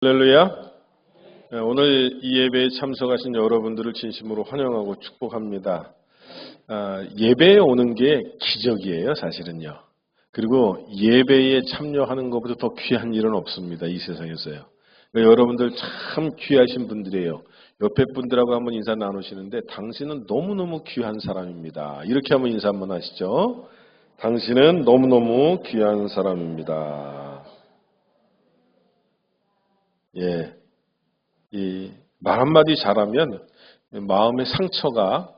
할렐루야. 오늘 이 예배에 참석하신 여러분들을 진심으로 환영하고 축복합니다. 예배에 오는 게 기적이에요, 사실은요. 그리고 예배에 참여하는 것보다 더 귀한 일은 없습니다, 이 세상에서요. 그러니까 여러분들 참 귀하신 분들이에요. 옆에 분들하고 한번 인사 나누시는데 당신은 너무너무 귀한 사람입니다. 이렇게 한번 인사 한번 하시죠. 당신은 너무너무 귀한 사람입니다. 예. 이 말 한마디 잘하면 마음의 상처가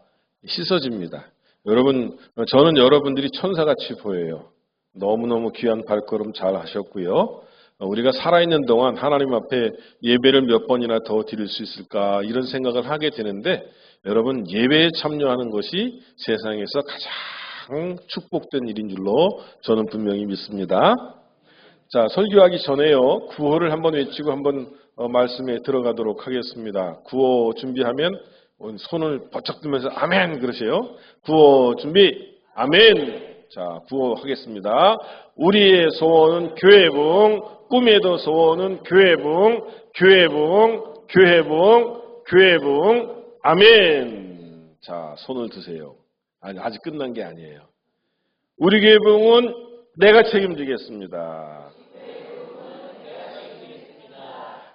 씻어집니다. 여러분, 저는 여러분들이 천사같이 보여요. 너무너무 귀한 발걸음 잘 하셨고요. 우리가 살아있는 동안 하나님 앞에 예배를 몇 번이나 더 드릴 수 있을까 이런 생각을 하게 되는데 여러분 예배에 참여하는 것이 세상에서 가장 축복된 일인 줄로 저는 분명히 믿습니다. 자, 설교하기 전에요. 구호를 한번 외치고 한번 말씀에 들어가도록 하겠습니다. 구호 준비하면 손을 바짝 들면서 아멘 그러세요. 구호 준비 아멘. 자, 구호 하겠습니다. 우리의 소원은 교회붕, 꿈에도 소원은 교회붕, 교회붕, 교회붕, 교회붕, 아멘. 자, 손을 드세요. 아니, 아직 끝난 게 아니에요. 우리 교회붕은 내가 책임지겠습니다.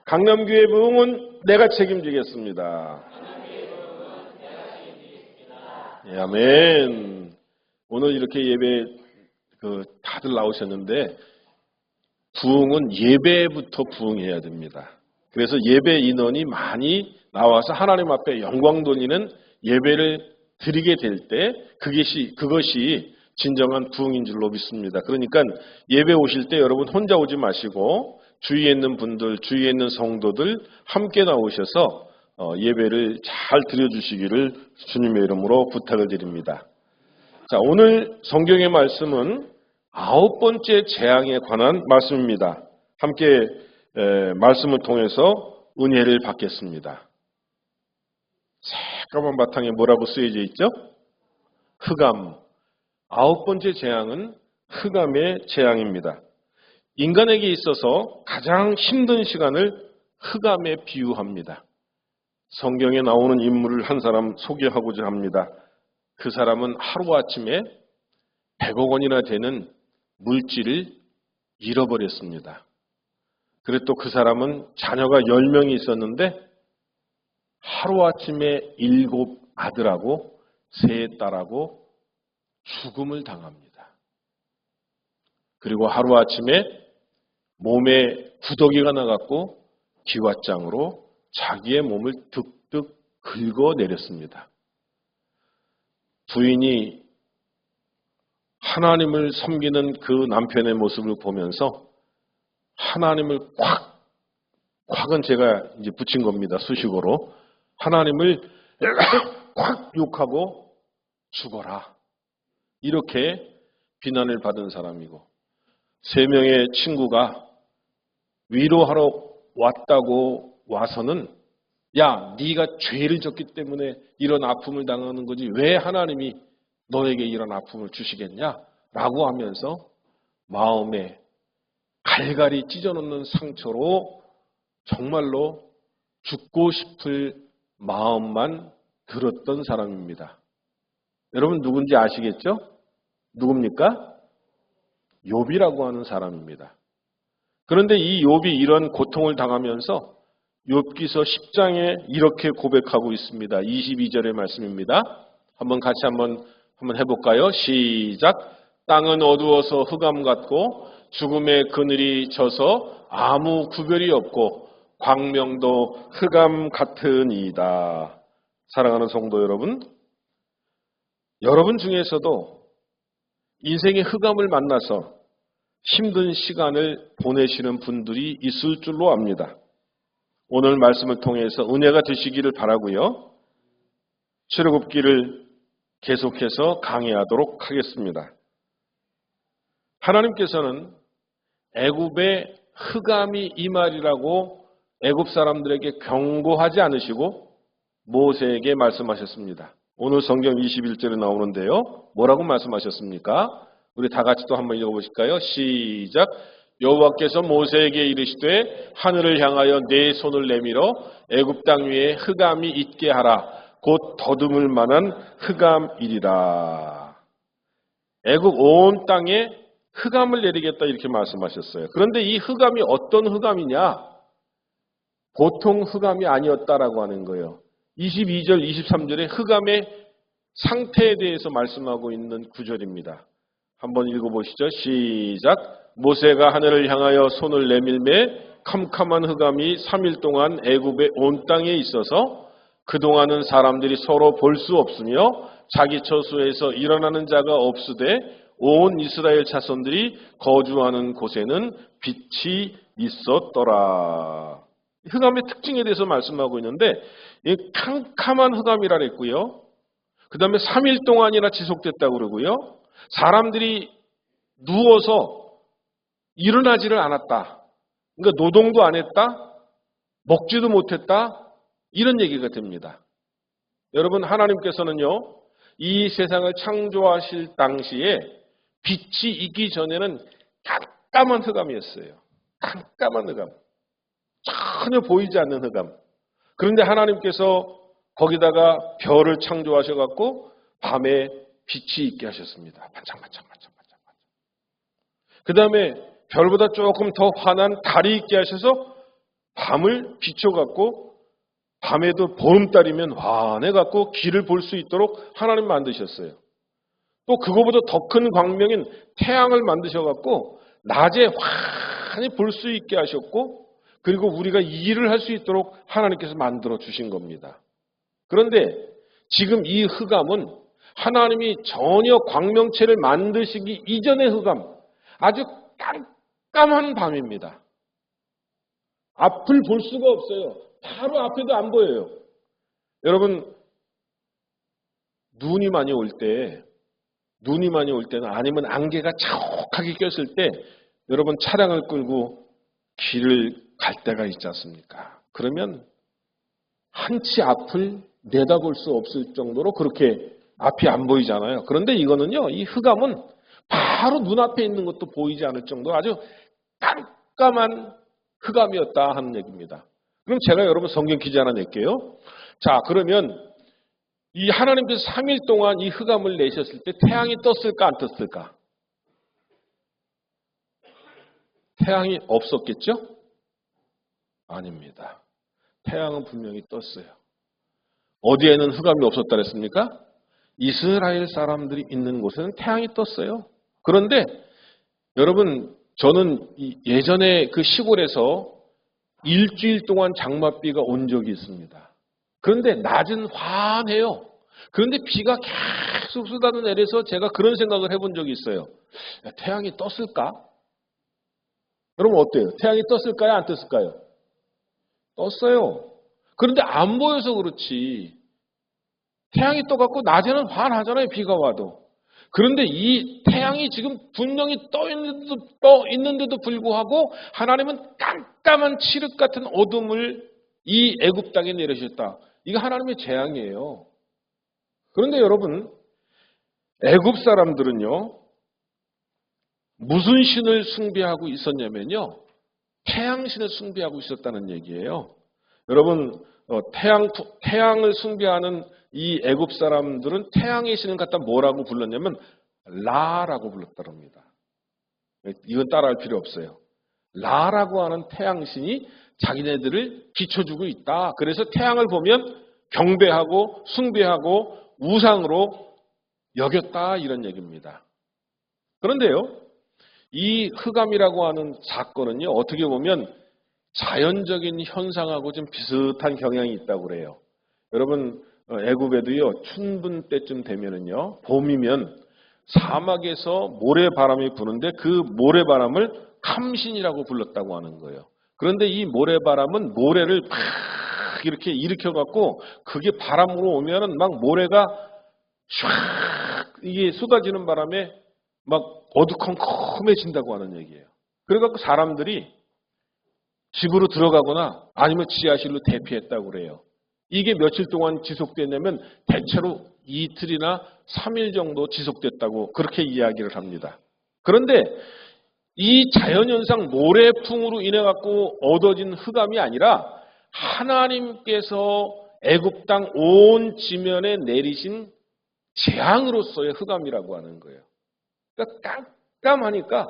강남교회 부흥은 내가 책임지겠습니다. 예, 아멘. 오늘 이렇게 예배 다들 나오셨는데 부흥은 예배부터 부흥해야 됩니다. 그래서 예배 인원이 많이 나와서 하나님 앞에 영광 돌리는 예배를 드리게 될 때 그것이 진정한 부흥인 줄로 믿습니다. 그러니까 예배 오실 때 여러분 혼자 오지 마시고 주위에 있는 분들, 주위에 있는 성도들 함께 나오셔서 예배를 잘 드려주시기를 주님의 이름으로 부탁을 드립니다. 자, 오늘 성경의 말씀은 9번째 재앙에 관한 말씀입니다. 함께 말씀을 통해서 은혜를 받겠습니다. 새까만 바탕에 뭐라고 쓰여져 있죠? 흑암. 9번째 재앙은 흑암의 재앙입니다. 인간에게 있어서 가장 힘든 시간을 흑암에 비유합니다. 성경에 나오는 인물을 한 사람 소개하고자 합니다. 그 사람은 하루아침에 100억 원이나 되는 물질을 잃어버렸습니다. 그리고 또 그 사람은 자녀가 10명이 있었는데 하루아침에 7 아들하고 3 딸하고 죽음을 당합니다. 그리고 하루아침에 몸에 구더기가 나갔고 기왓장으로 자기의 몸을 득득 긁어내렸습니다. 부인이 하나님을 섬기는 그 남편의 모습을 보면서 하나님을 콱은 제가 이제 붙인 겁니다. 수식어로. 하나님을 콱 욕하고 죽어라. 이렇게 비난을 받은 사람이고 3명의 친구가 위로하러 왔다고 와서는 야, 네가 죄를 졌기 때문에 이런 아픔을 당하는 거지 왜 하나님이 너에게 이런 아픔을 주시겠냐? 라고 하면서 마음에 갈갈이 찢어놓는 상처로 정말로 죽고 싶을 마음만 들었던 사람입니다. 여러분 누군지 아시겠죠? 누굽니까? 욥이라고 하는 사람입니다. 그런데 이 욥이 이런 고통을 당하면서 욥기서 10장에 이렇게 고백하고 있습니다. 22절의 말씀입니다. 같이 한번 해볼까요? 시작. 땅은 어두워서 흑암 같고 죽음의 그늘이 져서 아무 구별이 없고 광명도 흑암 같으니이다. 사랑하는 성도 여러분, 여러분 중에서도 인생의 흑암을 만나서 힘든 시간을 보내시는 분들이 있을 줄로 압니다. 오늘 말씀을 통해서 은혜가 되시기를 바라고요. 출애굽기를 계속해서 강의하도록 하겠습니다. 하나님께서는 애굽에 흑암이 임하리라고 애굽 사람들에게 경고하지 않으시고 모세에게 말씀하셨습니다. 오늘 성경 21절에 나오는데요. 뭐라고 말씀하셨습니까? 우리 다 같이 또 한번 읽어보실까요? 시작. 여호와께서 모세에게 이르시되 하늘을 향하여 네 손을 내밀어 애굽 땅 위에 흑암이 있게 하라. 곧 더듬을 만한 흑암이리라. 애굽 온 땅에 흑암을 내리겠다 이렇게 말씀하셨어요. 그런데 이 흑암이 어떤 흑암이냐? 보통 흑암이 아니었다라고 하는 거예요. 22절, 23절에 흑암의 상태에 대해서 말씀하고 있는 구절입니다. 한번 읽어보시죠. 시작. 모세가 하늘을 향하여 손을 내밀매 캄캄한 흑암이 3일 동안 애굽의 온 땅에 있어서 그동안은 사람들이 서로 볼 수 없으며 자기 처소에서 일어나는 자가 없으되 온 이스라엘 자손들이 거주하는 곳에는 빛이 있었더라. 흑암의 특징에 대해서 말씀하고 있는데 이 캄캄한 흑암이라 그랬고요. 그 다음에 3일 동안이나 지속됐다고 그러고요. 사람들이 누워서 일어나지를 않았다. 그러니까 노동도 안 했다. 먹지도 못했다. 이런 얘기가 됩니다. 여러분, 하나님께서는요, 이 세상을 창조하실 당시에 빛이 있기 전에는 깜깜한 흑암이었어요. 깜깜한 흑암. 전혀 보이지 않는 흑암. 그런데 하나님께서 거기다가 별을 창조하셔갖고 밤에 빛이 있게 하셨습니다. 반짝반짝. 그 다음에 별보다 조금 더 환한 달이 있게 하셔서 밤을 비춰갖고 밤에도 보름달이면 환해갖고 길을 볼 수 있도록 하나님 만드셨어요. 또 그거보다 더 큰 광명인 태양을 만드셔갖고 낮에 환히 볼 수 있게 하셨고 그리고 우리가 일을 할 수 있도록 하나님께서 만들어 주신 겁니다. 그런데 지금 이 흑암은 하나님이 전혀 광명체를 만드시기 이전의 흑암, 아주 깜깜한 밤입니다. 앞을 볼 수가 없어요. 바로 앞에도 안 보여요. 여러분, 눈이 많이 올 때는 아니면 안개가 자욱하게 꼈을 때 여러분 차량을 끌고 길을 갈 때가 있지 않습니까? 그러면 한치 앞을 내다볼 수 없을 정도로 그렇게 앞이 안 보이잖아요. 그런데 이거는요, 이 흑암은 바로 눈앞에 있는 것도 보이지 않을 정도로 아주 깜깜한 흑암이었다 하는 얘기입니다. 그럼 제가 여러분 성경 퀴즈 하나 낼게요. 자, 그러면 이 하나님께서 3일 동안 이 흑암을 내셨을 때 태양이 떴을까 안 떴을까? 태양이 없었겠죠? 아닙니다. 태양은 분명히 떴어요. 어디에는 흑암이 없었다 그랬습니까? 이스라엘 사람들이 있는 곳에는 태양이 떴어요. 그런데 여러분, 저는 예전에 그 시골에서 일주일 동안 장맛비가 온 적이 있습니다. 그런데 낮은 환해요. 그런데 비가 계속 쏟아져 내려서 제가 그런 생각을 해본 적이 있어요. 야, 태양이 떴을까? 여러분 어때요? 태양이 떴을까요? 안 떴을까요? 떴어요. 그런데 안 보여서 그렇지. 태양이 떠갖고 낮에는 환하잖아요. 비가 와도. 그런데 이 태양이 지금 분명히 떠 있는데도 불구하고 하나님은 깜깜한 칠흑 같은 어둠을 이 애굽 땅에 내리셨다. 이거 하나님의 재앙이에요. 그런데 여러분, 애굽 사람들은요, 무슨 신을 숭배하고 있었냐면요, 태양신을 숭배하고 있었다는 얘기예요. 여러분, 태양을 숭배하는 이 애굽 사람들은 태양의 신을 갖다 뭐라고 불렀냐면 라라고 불렀다고 합니다. 이건 따라할 필요 없어요. 라라고 하는 태양신이 자기네들을 비춰주고 있다. 그래서 태양을 보면 경배하고 숭배하고 우상으로 여겼다 이런 얘기입니다. 그런데요, 이 흑암이라고 하는 사건은요, 어떻게 보면 자연적인 현상하고 좀 비슷한 경향이 있다고 그래요. 여러분, 애굽에도요, 춘분 때쯤 되면은요, 봄이면 사막에서 모래바람이 부는데 그 모래바람을 캄신이라고 불렀다고 하는 거예요. 그런데 이 모래바람은 모래를 막 이렇게 일으켜갖고 그게 바람으로 오면은 막 모래가 샥 이게 쏟아지는 바람에 막 어두컴컴해진다고 하는 얘기예요. 그래갖고 사람들이 집으로 들어가거나 아니면 지하실로 대피했다고 그래요. 이게 며칠 동안 지속됐냐면 대체로 이틀이나 3일 정도 지속됐다고 그렇게 이야기를 합니다. 그런데 이 자연현상 모래풍으로 인해 갖고 얻어진 흑암이 아니라 하나님께서 애굽 땅 온 지면에 내리신 재앙으로서의 흑암이라고 하는 거예요. 그러니까 깜깜하니까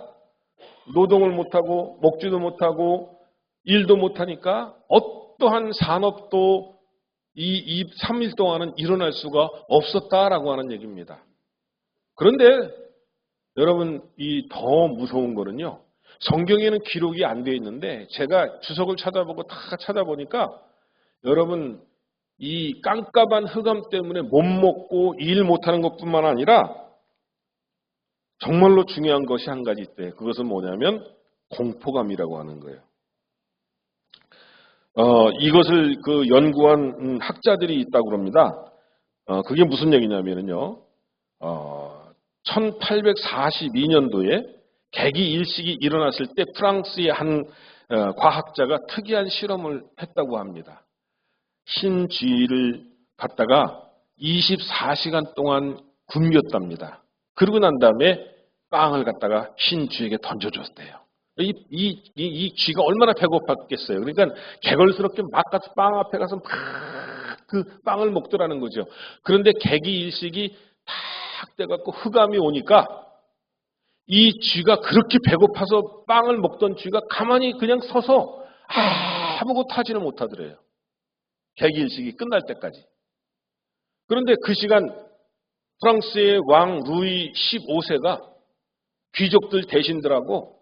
노동을 못하고 먹지도 못하고 일도 못하니까 어떠한 산업도 이 3일 동안은 일어날 수가 없었다라고 하는 얘기입니다. 그런데 여러분, 이 더 무서운 거는요, 성경에는 기록이 안 되어 있는데 제가 주석을 찾아보고 다 찾아보니까 여러분, 이 깜깜한 흑암 때문에 못 먹고 일 못하는 것뿐만 아니라 정말로 중요한 것이 한 가지 있대요. 그것은 뭐냐면 공포감이라고 하는 거예요. 이것을 연구한 학자들이 있다고 그럽니다. 그게 무슨 얘기냐면요, 1842년도에 개기 일식이 일어났을 때 프랑스의 한 과학자가 특이한 실험을 했다고 합니다. 흰 쥐를 갖다가 24시간 동안 굶겼답니다. 그러고 난 다음에 빵을 갖다가 흰 쥐에게 던져줬대요. 이 쥐가 얼마나 배고팠겠어요. 그러니까 개걸스럽게 막 가서 빵 앞에 가서 막 그 빵을 먹더라는 거죠. 그런데 개기일식이 탁 돼갖고 흑암이 오니까 이 쥐가 그렇게 배고파서 빵을 먹던 쥐가 가만히 그냥 서서 아무것도 하지는 못하더래요. 개기일식이 끝날 때까지. 그런데 그 시간 프랑스의 왕 루이 15세가 귀족들 대신들하고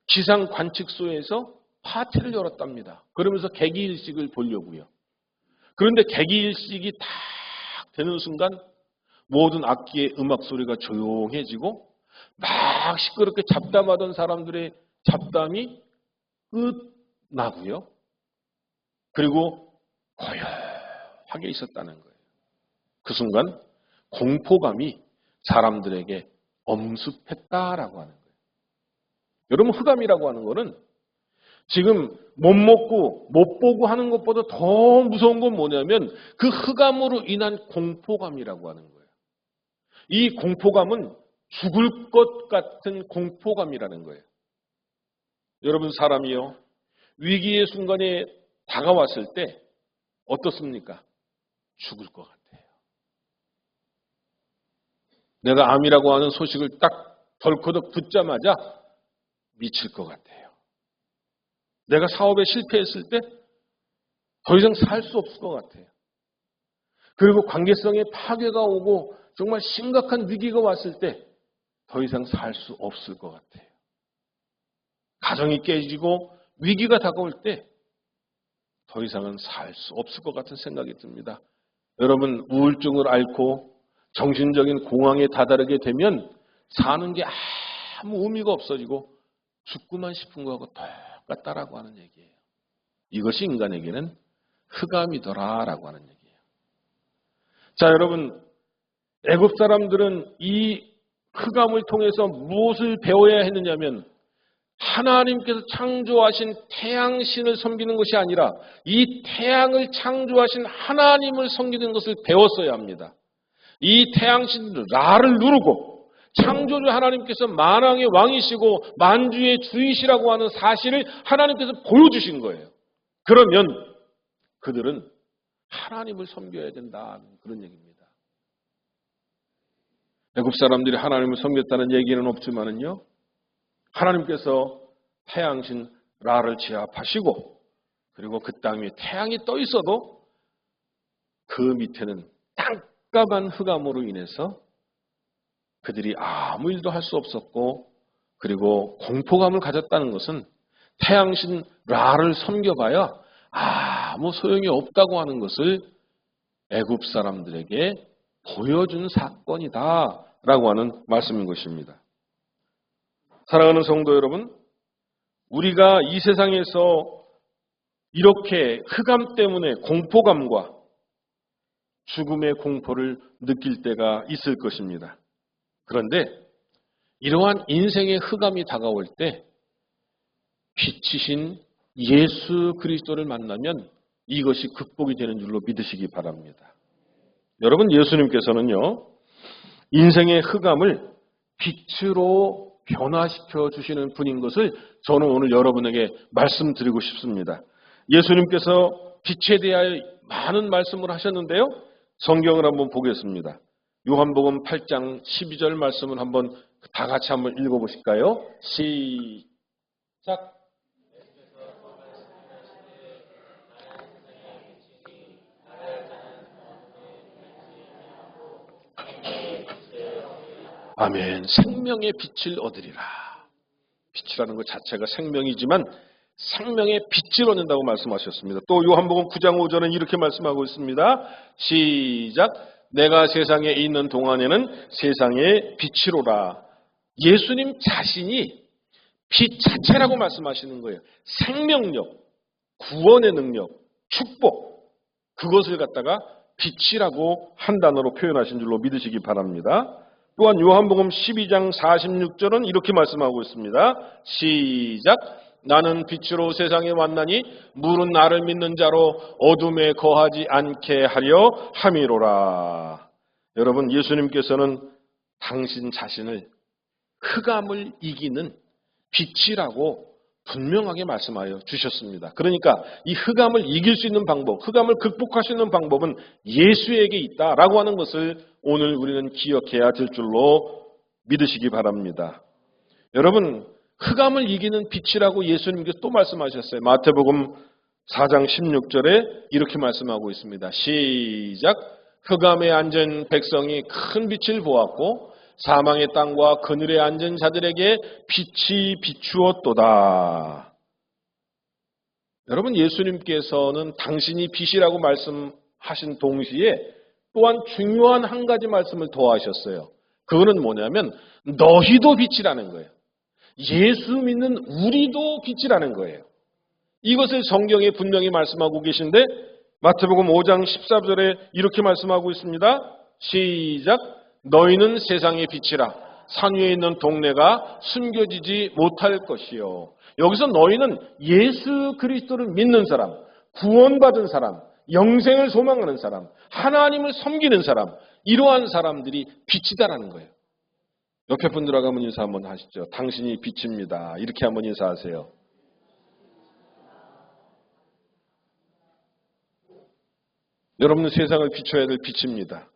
기상 관측소에서 파티를 열었답니다. 그러면서 개기일식을 보려고요. 그런데 개기일식이 딱 되는 순간 모든 악기의 음악 소리가 조용해지고 막 시끄럽게 잡담하던 사람들의 잡담이 끝나고요. 그리고 고요하게 있었다는 거예요. 그 순간 공포감이 사람들에게 엄습했다라고 하는 거예요. 여러분, 흑암이라고 하는 거는 지금 못 먹고 못 보고 하는 것보다 더 무서운 건 뭐냐면 그 흑암으로 인한 공포감이라고 하는 거예요. 이 공포감은 죽을 것 같은 공포감이라는 거예요. 여러분, 사람이요, 위기의 순간에 다가왔을 때 어떻습니까? 죽을 것 같아요. 내가 암이라고 하는 소식을 딱 덜커덕 듣자마자 미칠 것 같아요. 내가 사업에 실패했을 때 더 이상 살 수 없을 것 같아요. 그리고 관계성에 파괴가 오고 정말 심각한 위기가 왔을 때 더 이상 살 수 없을 것 같아요. 가정이 깨지고 위기가 다가올 때 더 이상은 살 수 없을 것 같은 생각이 듭니다. 여러분, 우울증을 앓고 정신적인 공황에 다다르게 되면 사는 게 아무 의미가 없어지고 죽고만 싶은 거하고 똑같다라고 하는 얘기예요. 이것이 인간에게는 흑암이더라라고 하는 얘기예요. 자, 여러분, 애굽 사람들은 이 흑암을 통해서 무엇을 배워야 했느냐면 하나님께서 창조하신 태양신을 섬기는 것이 아니라 이 태양을 창조하신 하나님을 섬기는 것을 배웠어야 합니다. 이 태양신 라를 누르고 창조주 하나님께서 만왕의 왕이시고 만주의 주이시라고 하는 사실을 하나님께서 보여주신 거예요. 그러면 그들은 하나님을 섬겨야 된다, 그런 얘기입니다. 애굽 사람들이 하나님을 섬겼다는 얘기는 없지만은요, 하나님께서 태양신 라를 제압하시고 그리고 그 땅 위에 태양이 떠 있어도 그 밑에는 깜깜한 흑암으로 인해서 그들이 아무 일도 할 수 없었고, 그리고 공포감을 가졌다는 것은 태양신 라를 섬겨봐야 아무 소용이 없다고 하는 것을 애굽 사람들에게 보여준 사건이다라고 하는 말씀인 것입니다. 사랑하는 성도 여러분, 우리가 이 세상에서 이렇게 흑암 때문에 공포감과 죽음의 공포를 느낄 때가 있을 것입니다. 그런데 이러한 인생의 흑암이 다가올 때 빛이신 예수 그리스도를 만나면 이것이 극복이 되는 줄로 믿으시기 바랍니다. 여러분, 예수님께서는요, 인생의 흑암을 빛으로 변화시켜 주시는 분인 것을 저는 오늘 여러분에게 말씀드리고 싶습니다. 예수님께서 빛에 대하여 많은 말씀을 하셨는데요. 성경을 한번 보겠습니다. 요한복음 8장 12절 말씀을 한번 다 같이 한번 읽어보실까요? 시작. 아멘. 생명의 빛을 얻으리라. 빛이라는 것 자체가 생명이지만 생명의 빛을 얻는다고 말씀하셨습니다. 또 요한복음 9장 5절은 이렇게 말씀하고 있습니다. 시작. 내가 세상에 있는 동안에는 세상의 빛이로라. 예수님 자신이 빛 자체라고 말씀하시는 거예요. 생명력, 구원의 능력, 축복, 그것을 갖다가 빛이라고 한 단어로 표현하신 줄로 믿으시기 바랍니다. 또한 요한복음 12장 46절은 이렇게 말씀하고 있습니다. 시작. 나는 빛으로 세상에 왔나니 물은 나를 믿는 자로 어둠에 거하지 않게 하려 함이로라. 여러분, 예수님께서는 당신 자신을 흑암을 이기는 빛이라고 분명하게 말씀하여 주셨습니다. 그러니까 이 흑암을 이길 수 있는 방법, 흑암을 극복할 수 있는 방법은 예수에게 있다라고 하는 것을 오늘 우리는 기억해야 될 줄로 믿으시기 바랍니다. 여러분, 흑암을 이기는 빛이라고 예수님께서 또 말씀하셨어요. 마태복음 4장 16절에 이렇게 말씀하고 있습니다. 시작. 흑암에 앉은 백성이 큰 빛을 보았고 사망의 땅과 그늘에 앉은 자들에게 빛이 비추었도다. 여러분, 예수님께서는 당신이 빛이라고 말씀하신 동시에 또한 중요한 한 가지 말씀을 더하셨어요. 그거는 뭐냐면 너희도 빛이라는 거예요. 예수 믿는 우리도 빛이라는 거예요. 이것을 성경에 분명히 말씀하고 계신데 마태복음 5장 14절에 이렇게 말씀하고 있습니다. 시작. 너희는 세상의 빛이라. 산 위에 있는 동네가 숨겨지지 못할 것이요. 여기서 너희는 예수 그리스도를 믿는 사람, 구원받은 사람, 영생을 소망하는 사람, 하나님을 섬기는 사람, 이러한 사람들이 빛이다라는 거예요. 옆에 분들하고 한번 인사 한번 하시죠. 당신이 빛입니다. 이렇게 한번 인사하세요. 여러분은 세상을 비춰야 될 빛입니다.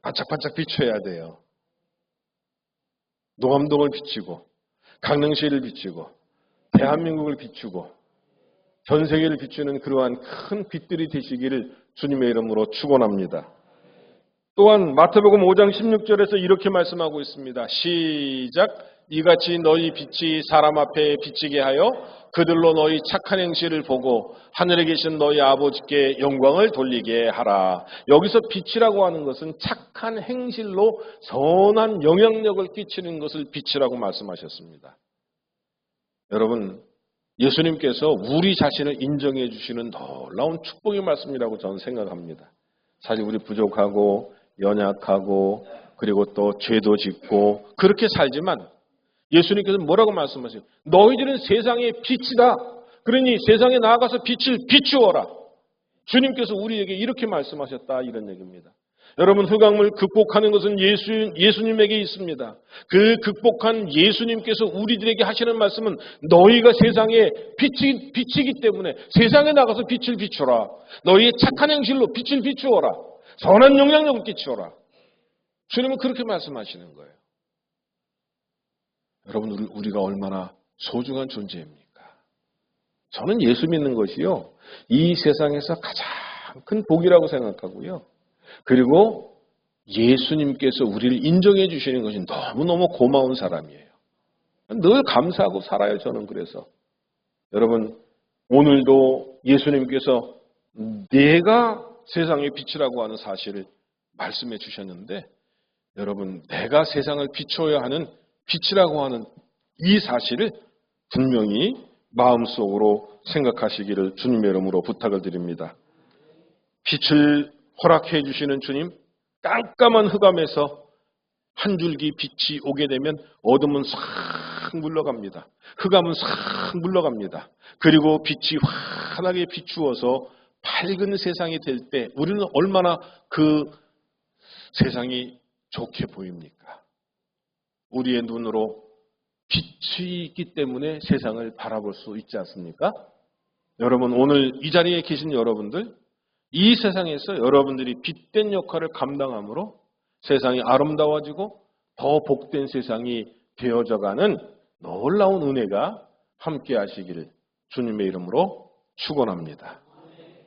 반짝반짝 비춰야 돼요. 노암동을 비추고 강릉시를 비추고 대한민국을 비추고 전 세계를 비추는 그러한 큰 빛들이 되시기를 주님의 이름으로 축원합니다. 또한 마태복음 5장 16절에서 이렇게 말씀하고 있습니다. 시작. 이같이 너희 빛이 사람 앞에 비치게 하여 그들로 너희 착한 행실을 보고 하늘에 계신 너희 아버지께 영광을 돌리게 하라. 여기서 빛이라고 하는 것은 착한 행실로 선한 영향력을 끼치는 것을 빛이라고 말씀하셨습니다. 여러분, 예수님께서 우리 자신을 인정해 주시는 놀라운 축복의 말씀이라고 저는 생각합니다. 사실 우리 부족하고 연약하고 그리고 또 죄도 짓고 그렇게 살지만 예수님께서 뭐라고 말씀하세요? 너희들은 세상의 빛이다. 그러니 세상에 나아가서 빛을 비추어라. 주님께서 우리에게 이렇게 말씀하셨다, 이런 얘기입니다. 여러분, 흑암을 극복하는 것은 예수님에게 있습니다. 그 극복한 예수님께서 우리들에게 하시는 말씀은 너희가 세상의 빛이기 때문에 세상에 나가서 빛을 비추라. 너희의 착한 행실로 빛을 비추어라. 선한 영향력을 끼치어라. 주님은 그렇게 말씀하시는 거예요. 여러분, 우리가 얼마나 소중한 존재입니까? 저는 예수 믿는 것이요, 이 세상에서 가장 큰 복이라고 생각하고요. 그리고 예수님께서 우리를 인정해 주시는 것이 너무너무 고마운 사람이에요. 늘 감사하고 살아요, 저는. 그래서 여러분, 오늘도 예수님께서 내가 세상의 빛이라고 하는 사실을 말씀해 주셨는데, 여러분, 내가 세상을 비춰야 하는 빛이라고 하는 이 사실을 분명히 마음속으로 생각하시기를 주님의 이름으로 부탁을 드립니다. 빛을 허락해 주시는 주님, 깜깜한 흑암에서 한 줄기 빛이 오게 되면 어둠은 싹 물러갑니다. 흑암은 싹 물러갑니다. 그리고 빛이 환하게 비추어서 밝은 세상이 될 때 우리는 얼마나 그 세상이 좋게 보입니까? 우리의 눈으로 빛이 있기 때문에 세상을 바라볼 수 있지 않습니까? 여러분, 오늘 이 자리에 계신 여러분들, 이 세상에서 여러분들이 빛된 역할을 감당함으로 세상이 아름다워지고 더 복된 세상이 되어져가는 놀라운 은혜가 함께 하시기를 주님의 이름으로 축원합니다.